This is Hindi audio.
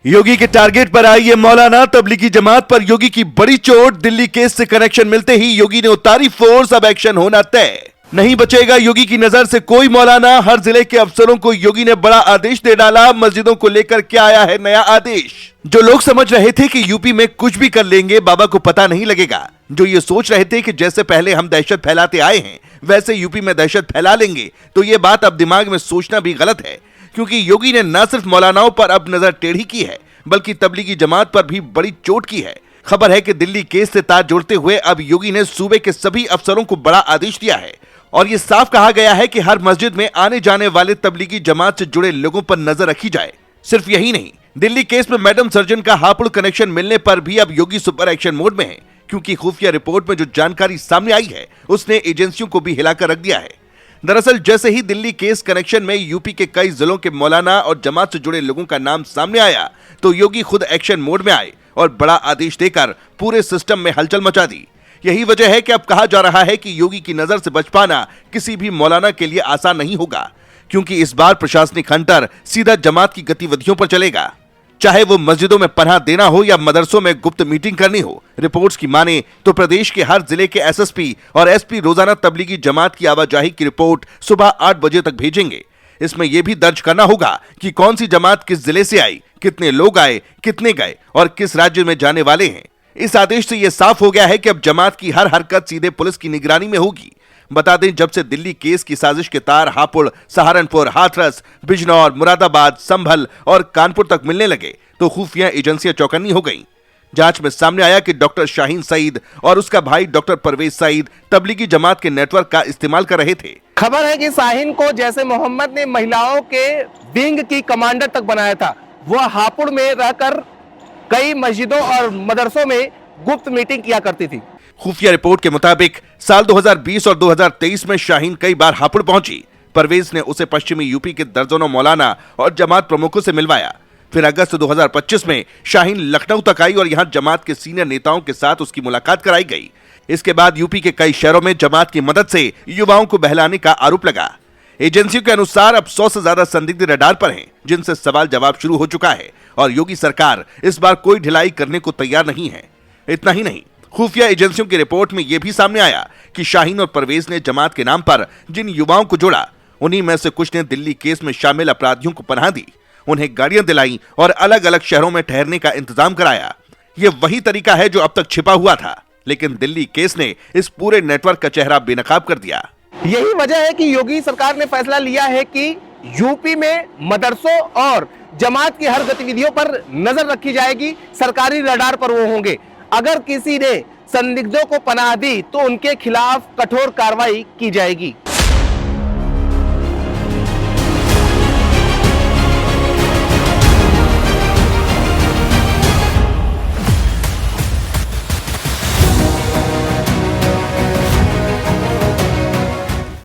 योगी के टारगेट पर आई ये मौलाना तबलीगी जमात पर योगी की बड़ी चोट। दिल्ली केस से कनेक्शन मिलते ही योगी ने उतारी फोर्स, अब एक्शन होना तय। नहीं बचेगा योगी की नजर से कोई मौलाना। हर जिले के अफसरों को योगी ने बड़ा आदेश दे डाला। मस्जिदों को लेकर क्या आया है नया आदेश। जो लोग समझ रहे थे कि यूपी में कुछ भी कर लेंगे, बाबा को पता नहीं लगेगा, जो ये सोच रहे थे कि जैसे पहले हम दहशत फैलाते आए हैं वैसे यूपी में दहशत फैला लेंगे, तो ये बात अब दिमाग में सोचना भी गलत है। क्योंकि योगी ने न सिर्फ मौलानाओं पर अब नजर टेढ़ी की है, बल्कि तबलीगी जमात पर भी बड़ी चोट की है। खबर है कि दिल्ली केस से तार जोड़ते हुए अब योगी ने सूबे के सभी अफसरों को बड़ा आदेश दिया है और ये साफ कहा गया है कि हर मस्जिद में आने जाने वाले तबलीगी जमात से जुड़े लोगों पर नजर रखी जाए। सिर्फ यही नहीं, दिल्ली केस में मैडम सर्जन का हापुड़ कनेक्शन मिलने पर भी अब योगी सुपर एक्शन मोड में है, क्योंकि खुफिया रिपोर्ट में जो जानकारी सामने आई है उसने एजेंसियों को भी हिलाकर रख दिया है। दरअसल जैसे ही दिल्ली केस कनेक्शन में यूपी के कई जिलों के मौलाना और जमात से जुड़े लोगों का नाम सामने आया, तो योगी खुद एक्शन मोड में आए और बड़ा आदेश देकर पूरे सिस्टम में हलचल मचा दी। यही वजह है कि अब कहा जा रहा है कि योगी की नजर से बच पाना किसी भी मौलाना के लिए आसान नहीं होगा, क्योंकि इस बार प्रशासनिक हंटर सीधा जमात की गतिविधियों पर चलेगा, चाहे वो मस्जिदों में पनाह देना हो या मदरसों में गुप्त मीटिंग करनी हो। रिपोर्ट्स की माने तो प्रदेश के हर जिले के एसएसपी और एसपी रोजाना तबलीगी जमात की आवाजाही की रिपोर्ट सुबह 8 बजे तक भेजेंगे। इसमें यह भी दर्ज करना होगा कि कौन सी जमात किस जिले से आई, कितने लोग आए, कितने गए और किस राज्य में जाने वाले हैं। इस आदेश से यह साफ हो गया है कि अब जमात की हर हरकत सीधे पुलिस की निगरानी में होगी। बता दें, जब से दिल्ली केस की साजिश के तार हापुड़, सहारनपुर, हाथरस, बिजनौर, मुरादाबाद, संभल और कानपुर तक मिलने लगे, तो खुफिया एजेंसियां चौकन्नी हो गईं। जांच में सामने आया कि डॉक्टर शाहीन सईद और उसका भाई डॉक्टर परवेज सईद तबलीगी जमात के नेटवर्क का इस्तेमाल कर रहे थे। खबर है कि शाहीन को जैसे मोहम्मद ने महिलाओं के विंग की कमांडर तक बनाया था, वह हापुड़ में रहकर कई मस्जिदों और मदरसों में गुप्त मीटिंग किया करती थी। खुफिया रिपोर्ट के मुताबिक साल 2020 और 2023 में शाहीन कई बार हापुड़ पहुंची। परवेज ने उसे पश्चिमी यूपी के दर्जनों मौलाना और जमात प्रमुखों से मिलवाया। फिर अगस्त 2025 में शाहीन लखनऊ तक आई और यहां जमात के सीनियर नेताओं के साथ उसकी मुलाकात कराई गई। इसके बाद यूपी के कई शहरों में जमात की मदद से युवाओं को बहलाने का आरोप लगा। एजेंसियों के अनुसार अब 100 से ज्यादा संदिग्ध रडार पर हैं, जिनसे सवाल जवाब शुरू हो चुका है और योगी सरकार इस बार कोई ढिलाई करने को तैयार नहीं है। इतना ही नहीं, खुफिया एजेंसियों की रिपोर्ट में यह भी सामने आया कि शाहीन और परवेज ने जमात के नाम पर जिन युवाओं को जोड़ा, उन्हीं में से कुछ ने दिल्ली केस में शामिल अपराधियों को पनाह दी, उन्हें गाड़ियां दिलाई और अलग अलग शहरों में ठहरने का इंतजाम कराया। यह वही तरीका है जो अब तक छिपा हुआ था, लेकिन दिल्ली केस ने इस पूरे नेटवर्क का चेहरा बेनकाब कर दिया। यही वजह है कि योगी सरकार ने फैसला लिया है कि यूपी में मदरसों और जमात की हर गतिविधियों पर नजर रखी जाएगी। सरकारी रडार पर वो होंगे। अगर किसी ने संदिग्धों को पनाह दी तो उनके खिलाफ कठोर कार्रवाई की जाएगी।